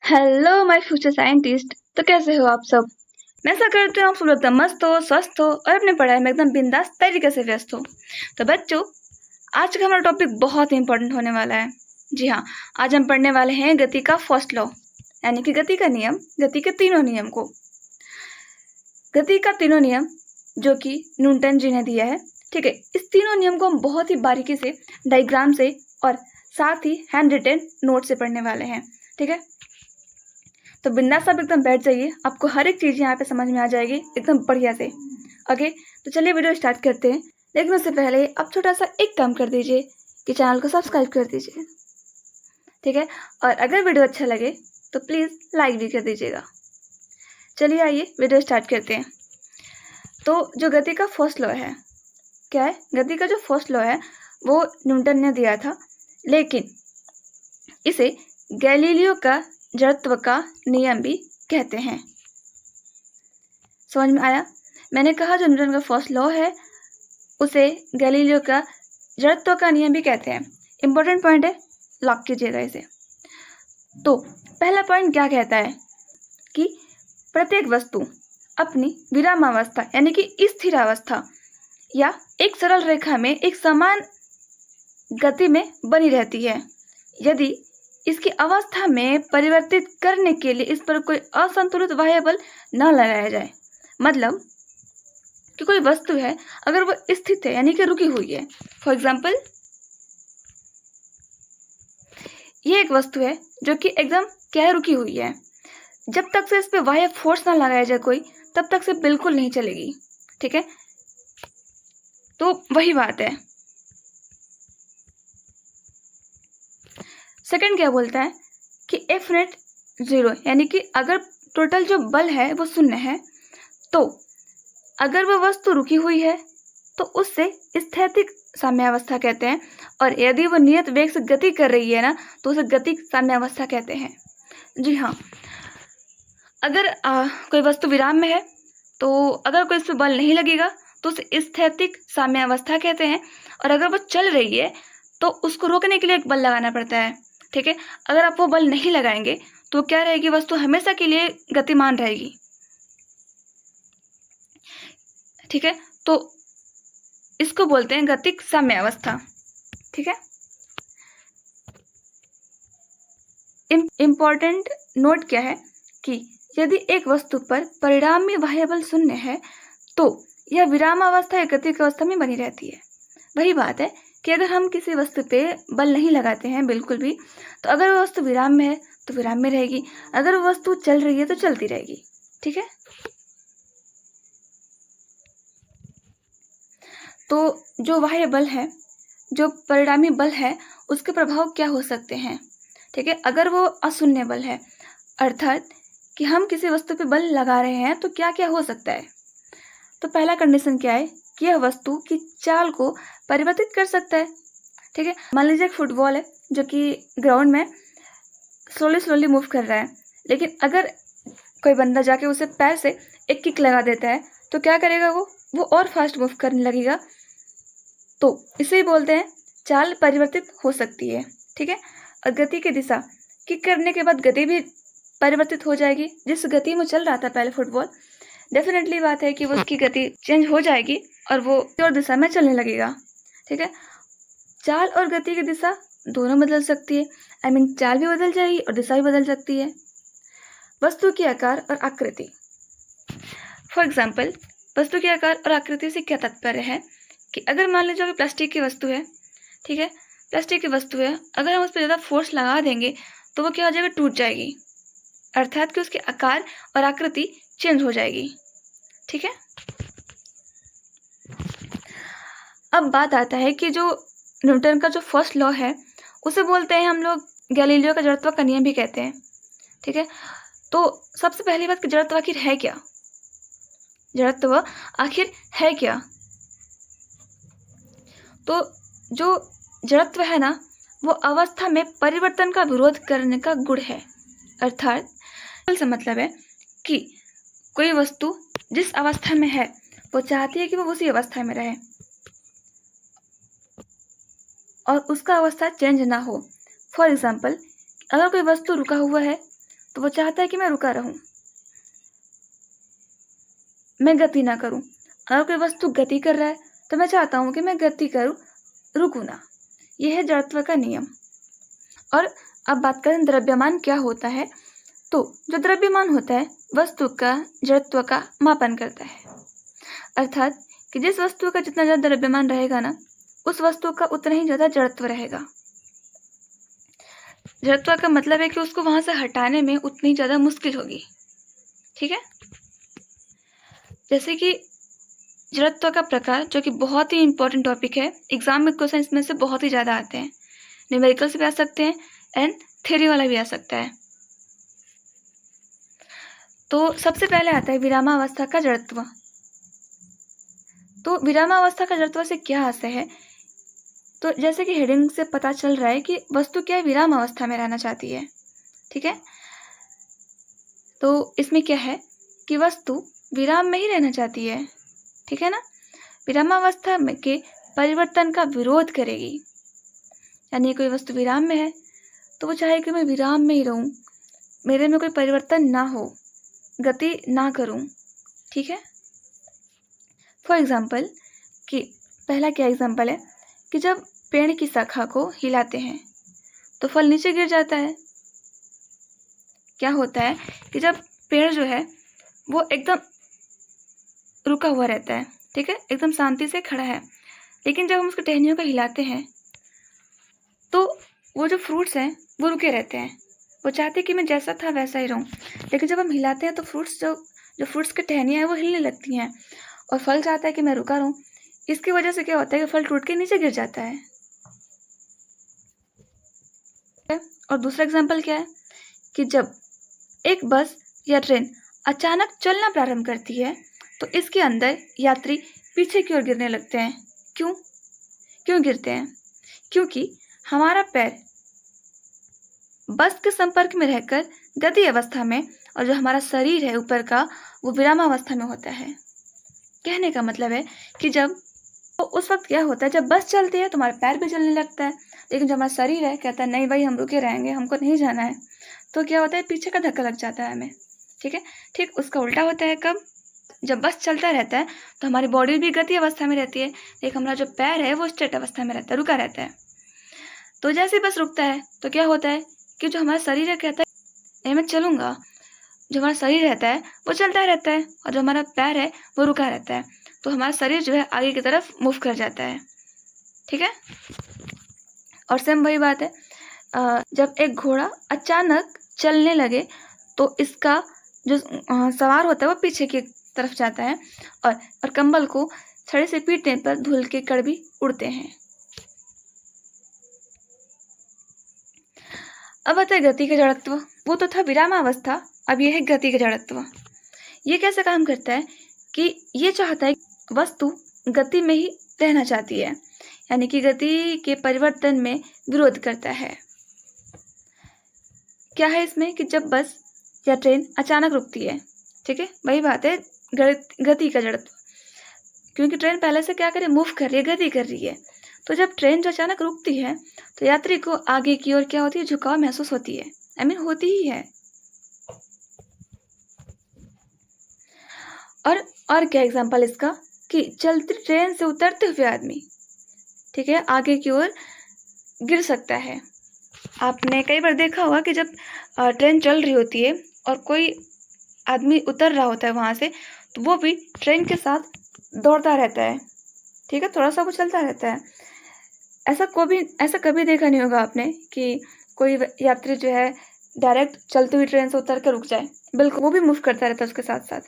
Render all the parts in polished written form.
Hello my future scientist. तो कैसे हो आप सब? मैं ऐसा करती हूँ आप सब एकदम मस्त हो, स्वस्थ हो और अपनी पढ़ाई में एकदम बिंदास तरीके से व्यस्त हो। तो बच्चों, आज का हमारा टॉपिक बहुत इंपॉर्टेंट होने वाला है। जी हाँ, आज हम पढ़ने वाले हैं गति का फर्स्ट लॉ, यानी कि गति का नियम, गति के तीनों नियम को। गति का तीनों नियम जो कि न्यूटन जी ने दिया है। ठीक है, इस तीनों नियम को हम बहुत ही बारीकी से डायग्राम से और साथ ही हैंड रिटन नोट से पढ़ने वाले हैं। ठीक है, तो बिंदास आप एकदम बैठ जाइए, आपको हर एक चीज़ यहाँ पे समझ में आ जाएगी एकदम बढ़िया से। ओके, तो चलिए वीडियो स्टार्ट करते हैं। लेकिन उससे पहले आप छोटा सा एक काम कर दीजिए कि चैनल को सब्सक्राइब कर दीजिए। ठीक है, और अगर वीडियो अच्छा लगे तो प्लीज़ लाइक भी कर दीजिएगा। चलिए आइए वीडियो स्टार्ट करते हैं। तो जो गति का फर्स्ट लॉ है, क्या है? गति का जो फर्स्ट लॉ है वो न्यूटन ने दिया था, लेकिन इसे गैलीलियो का जड़त्व का नियम भी कहते हैं। समझ में आया? मैंने कहा जो न्यूटन का फर्स्ट लॉ है उसे गैलीलियो का जड़त्व का नियम भी कहते हैं। इंपॉर्टेंट पॉइंट है, लॉक कीजिएगा इसे। तो पहला पॉइंट क्या कहता है कि प्रत्येक वस्तु अपनी विरामावस्था यानी कि स्थिर अवस्था या एक सरल रेखा में एक समान गति में बनी रहती है यदि इसकी अवस्था में परिवर्तित करने के लिए इस पर कोई असंतुलित बाह्य बल न लगाया जाए। मतलब कि कोई वस्तु है, अगर वो स्थित है यानी कि रुकी हुई है, फॉर एग्जाम्पल ये एक वस्तु है जो कि एकदम क्या है, रुकी हुई है। जब तक से इस पे बाह्य फोर्स ना लगाया जाए कोई, तब तक से बिल्कुल नहीं चलेगी। ठीक है, तो वही बात है। सेकंड क्या बोलता है कि एफ नेट 0, यानी कि अगर टोटल जो बल है वो शून्य है, तो अगर वह वस्तु रुकी हुई है तो उससे स्थैतिक साम्यावस्था कहते हैं, और यदि वो नियत वेग से गति कर रही है ना, तो उसे गतिक साम्यावस्था कहते हैं। जी हाँ, अगर कोई वस्तु विराम में है तो अगर कोई इस पर बल नहीं लगेगा तो उसे स्थैतिक साम्यावस्था कहते हैं, और अगर वो चल रही है तो उसको रोकने के लिए एक बल लगाना पड़ता है। ठीक है, अगर आप वो बल नहीं लगाएंगे तो क्या रहेगी, वस्तु हमेशा के लिए गतिमान रहेगी। ठीक है, तो इसको बोलते हैं गतिक साम्यावस्था। ठीक है, इम्पॉर्टेंट नोट क्या है कि यदि एक वस्तु पर परिणामी बाह्य बल शून्य है तो यह विरामावस्था या गतिक अवस्था में बनी रहती है। वही बात है कि अगर हम किसी वस्तु पे बल नहीं लगाते हैं बिल्कुल भी, तो अगर वो वस्तु विराम में है तो विराम में रहेगी, अगर वो वस्तु चल रही है तो चलती रहेगी। ठीक है, तो जो बाह्य बल है, जो परिणामी बल है, उसके प्रभाव क्या हो सकते हैं? ठीक है, अगर वो अशून्य बल है, अर्थात कि हम किसी वस्तु पे बल लगा रहे हैं, तो क्या क्या हो सकता है? तो पहला कंडीशन क्या है कि यह वस्तु की चाल को परिवर्तित कर सकता है। ठीक है, मान लीजिए एक फुटबॉल है जो कि ग्राउंड में स्लोली मूव कर रहा है, लेकिन अगर कोई बंदा जाके उसे पैर से एक किक लगा देता है तो क्या करेगा, वो और फास्ट मूव करने लगेगा। तो इसे ही बोलते हैं चाल परिवर्तित हो सकती है। ठीक है, और गति की दिशा, किक करने के बाद गति भी परिवर्तित हो जाएगी। जिस गति में चल रहा था पहले फुटबॉल, डेफिनेटली बात है कि वो उसकी गति चेंज हो जाएगी और वो और दिशा में चलने लगेगा। ठीक है, चाल और गति की दिशा दोनों बदल सकती है। आई मीन चाल भी बदल जाएगी और दिशा भी बदल सकती है। वस्तु की आकार और आकृति, फॉर एग्जाम्पल वस्तु के आकार और आकृति से क्या तात्पर्य है कि अगर मान लीजिए कि प्लास्टिक की वस्तु है, ठीक है, प्लास्टिक की वस्तु है, अगर हम उस पर ज़्यादा फोर्स लगा देंगे तो वो क्या हो जाएगा, टूट जाएगी, अर्थात कि उसके आकार और आकृति चेंज हो जाएगी। ठीक है, अब बात आता है कि जो न्यूटन का जो फर्स्ट लॉ है उसे बोलते हैं हम लोग गैलीलियो का जड़त्व का नियम भी कहते हैं। ठीक है, तो सबसे पहली बात कि जड़त्व आखिर है क्या? जड़त्व आखिर है क्या? तो जो जड़त्व है ना, वो अवस्था में परिवर्तन का विरोध करने का गुण है। अर्थात से मतलब है कि कोई वस्तु जिस अवस्था में है वो चाहती है कि वो उसी अवस्था में रहे और उसका अवस्था चेंज ना हो। फॉर एग्जाम्पल, अगर कोई वस्तु रुका हुआ है तो वो चाहता है कि मैं रुका रहूं, मैं गति ना करूं। अगर कोई वस्तु गति कर रहा है तो मैं चाहता हूं कि मैं गति करूं, रुकूं ना। यह है जड़त्व का नियम। और अब बात करें द्रव्यमान क्या होता है। तो जो द्रव्यमान होता है वस्तु का जड़त्व का मापन करता है, अर्थात कि जिस वस्तु का जितना ज्यादा द्रव्यमान रहेगा ना, उस वस्तु का उतना ही ज्यादा जड़त्व रहेगा। जड़त्व का मतलब है कि उसको वहां से हटाने में उतनी ज्यादा मुश्किल होगी। ठीक है। जैसे कि जड़त्व का प्रकार, जो कि बहुत ही इंपॉर्टेंट टॉपिक है, एग्जाम में क्वेश्चन इसमें से बहुत ही ज्यादा आते हैं। न्यूमेरिकल से भी आ सकते हैं एंड थ्योरी वाला भी आ सकता है। तो सबसे पहले आता है विरामावस्था का जड़त्व। तो विरामावस्था का जड़त्व से क्या आशय है। तो जैसे कि हेडिंग से पता चल रहा है कि वस्तु क्या है, विराम अवस्था में रहना चाहती है। ठीक है। तो इसमें क्या है कि वस्तु विराम में ही रहना चाहती है। ठीक है ना। विरामावस्था में के परिवर्तन का विरोध करेगी। यानी कोई वस्तु विराम में है तो वो चाहे कि मैं विराम में ही रहूं, मेरे में कोई परिवर्तन ना हो, गति ना करूं। ठीक है। फॉर एग्जाम्पल कि पहला क्या एग्जाम्पल है कि जब पेड़ की शाखा को हिलाते हैं तो फल नीचे गिर जाता है। क्या होता है कि जब पेड़ जो है वो एकदम रुका हुआ रहता है, ठीक है, एकदम शांति से खड़ा है, लेकिन जब हम उसकी टहनियों को हिलाते हैं तो वो जो फ्रूट्स हैं वो रुके रहते हैं। वो चाहते हैं कि मैं जैसा था वैसा ही रहूं, लेकिन जब हम हिलाते हैं तो फ्रूट्स जो फ्रूट्स की टहनियाँ हैं वो हिलने लगती हैं और फल चाहता है कि मैं रुका रहूं। इसकी वजह से क्या होता है कि फल टूट के नीचे गिर जाता है। और दूसरा एग्जाम्पल क्या है कि जब एक बस या ट्रेन अचानक चलना प्रारंभ करती है तो इसके अंदर यात्री पीछे की ओर गिरने लगते हैं। क्यों गिरते हैं? क्योंकि हमारा पैर बस के संपर्क में रहकर गति अवस्था में और जो हमारा शरीर है ऊपर का वो विरामावस्था में होता है। कहने का मतलब है कि जब तो उस वक्त क्या होता है, जब बस चलती है तो हमारा पैर भी चलने लगता है, लेकिन जो हमारा शरीर है कहता है नहीं भाई हम रुके रहेंगे, हमको नहीं जाना है। तो क्या होता है, पीछे का धक्का लग जाता है हमें। ठीक है। ठीक उसका उल्टा होता है कब, जब बस चलता रहता है तो हमारी बॉडी भी गति अवस्था में रहती है, लेकिन हमारा जो पैर है वो स्ट्रेट अवस्था में रहता है, रुका रहता है। तो जैसे बस रुकता है तो क्या होता है कि जो हमारा शरीर है कहता है नहीं मैं चलूंगा, जो हमारा शरीर रहता है वो चलता रहता है और जो हमारा पैर है वो रुका रहता है। तो हमारा शरीर जो है आगे की तरफ मूव कर जाता है। ठीक है। और सेम वही बात है, जब एक घोड़ा अचानक चलने लगे तो इसका जो सवार होता है वो पीछे की तरफ जाता है और कंबल को छड़े से पीटने पर धूल के कण भी उड़ते हैं। अब आता है गति का जड़त्व। वो तो था विरामावस्था, अब यह है गति का जड़त्व। ये कैसे काम करता है कि ये चाहता है वस्तु गति में ही रहना चाहती है, यानी कि गति के परिवर्तन में विरोध करता है। क्या है इसमें कि जब बस या ट्रेन अचानक रुकती है, ठीक है, वही बात है गति का जड़त्व, क्योंकि ट्रेन पहले से क्या करे, मूव कर रही है, गति कर रही है। तो जब ट्रेन जो अचानक रुकती है तो यात्री को आगे की ओर क्या होती है, झुकाव महसूस होती है, होती ही है। और क्या एग्जांपल इसका कि चलती ट्रेन से उतरते हुए आदमी, ठीक है, आगे की ओर गिर सकता है। आपने कई बार देखा होगा कि जब ट्रेन चल रही होती है और कोई आदमी उतर रहा होता है वहां से, तो वो भी ट्रेन के साथ दौड़ता रहता है। ठीक है, थोड़ा सा वो चलता रहता है। ऐसा कभी देखा नहीं होगा आपने कि कोई यात्री जो है डायरेक्ट चलती हुई ट्रेन से उतर कर रुक जाए। बिल्कुल, वो भी मूव करता रहता है उसके साथ साथ।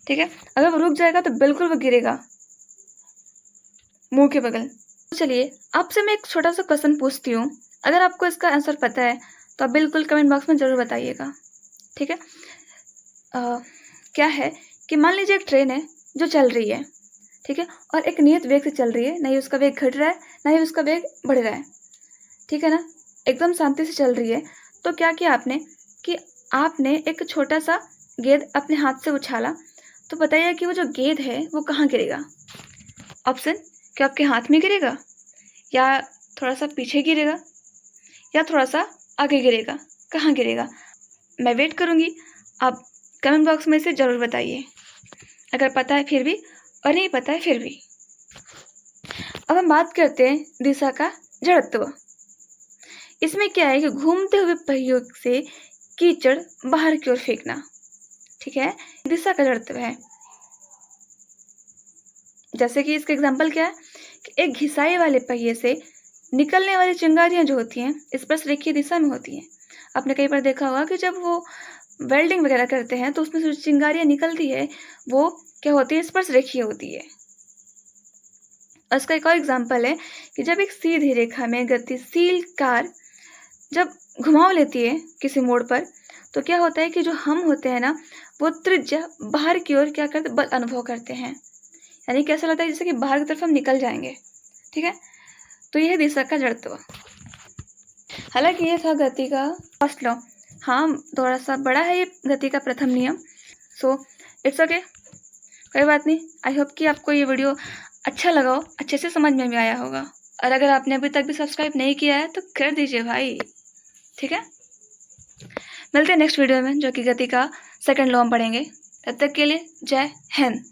ठीक है, अगर वो रुक जाएगा तो बिल्कुल वो गिरेगा मुंह के बगल। तो चलिए आपसे मैं एक छोटा सा क्वेश्चन पूछती हूँ, अगर आपको इसका आंसर पता है तो आप बिल्कुल कमेंट बॉक्स में जरूर बताइएगा। ठीक है। क्या है कि मान लीजिए एक ट्रेन है जो चल रही है, ठीक है, और एक नियत वेग से चल रही है, ना ही उसका वेग घट रहा है ना ही उसका वेग बढ़ रहा है। ठीक है ना, एकदम शांति से चल रही है। तो क्या किया आपने कि आपने एक छोटा सा गेंद अपने हाथ से उछाला, तो बताइए कि वो जो गेंद है वो कहाँ गिरेगा। ऑप्शन, क्या आपके हाथ में गिरेगा, या थोड़ा सा पीछे गिरेगा, या थोड़ा सा आगे गिरेगा, कहाँ गिरेगा। मैं वेट करूँगी, आप कमेंट बॉक्स में से ज़रूर बताइए, अगर पता है फिर भी और नहीं पता है फिर भी। अब हम बात करते हैं दिशा का जड़त्व। इसमें क्या है कि घूमते हुए पहियों से कीचड़ बाहर की ओर फेंकना, ठीक है, दिशा का जड़त्व है। जैसे कि इसका एग्जाम्पल क्या है कि एक घिसाई वाले पहिए से निकलने वाली चिंगारियां जो होती हैं स्पर्श रेखीय दिशा में होती हैं। आपने कई बार देखा होगा कि जब वो वेल्डिंग वगैरह करते हैं तो उसमें से जो चिंगारियां निकलती है वो क्या होती है, स्पर्श रेखीय होती है। और इसका एक और एग्जाम्पल है कि जब एक सीधी रेखा में गतिशील कार जब घुमाव लेती है किसी मोड़ पर, तो क्या होता है कि जो हम होते हैं ना, वो त्रिज्या बाहर की ओर क्या करते, बल अनुभव करते हैं, यानी कैसा लगता है जैसे कि बाहर की तरफ हम निकल जाएंगे, ठीक है। तो यह दिशा का जड़त्व। हालांकि ये था गति का फर्स्ट लॉ। हाँ, थोड़ा सा बड़ा है ये गति का प्रथम नियम, सो इट्स ओके, कोई बात नहीं। आई होप कि आपको ये वीडियो अच्छा लगा हो, अच्छे से समझ में भी आया होगा। और अगर आपने अभी तक भी सब्सक्राइब नहीं किया है तो कर दीजिए भाई, ठीक है। मिलते हैं नेक्स्ट वीडियो में, जो कि गति का सेकंड लॉ हम पढ़ेंगे। तब तक के लिए जय हिंद।